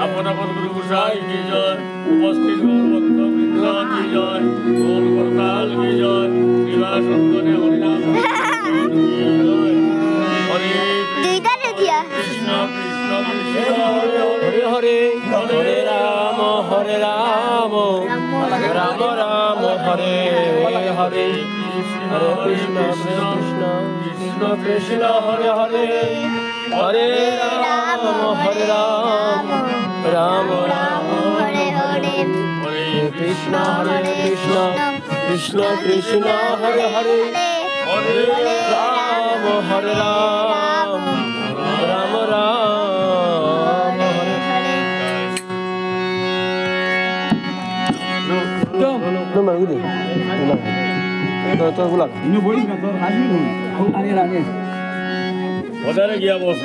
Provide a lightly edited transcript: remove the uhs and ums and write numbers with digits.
আপন আপন গুরু গোসাই কি জয়, উপস্থিত গৌরভক্ত বৃন্দ কি জয়, গোল করতাল কি জয়, বিবাসঙ্গনে হরিনাম কি জয়। হরে কৃষ্ণ কৃষ্ণ কৃষ্ণ হরে হরে, হরে রাম রাম রাম হরে হরে, হরে কৃষ্ণ কৃষ্ণ কৃষ্ণ কৃষ্ণ হরে হরে, হরে রাম রাম রাম হরে হরে, হরে কৃষ্ণ কৃষ্ণ কৃষ্ণ হরে হরে, হরে Ram Ram Ram Hare Hare. Ini boleh nggak tuh? Hasil dulu. Aku tanya. Udah lagi ya bos.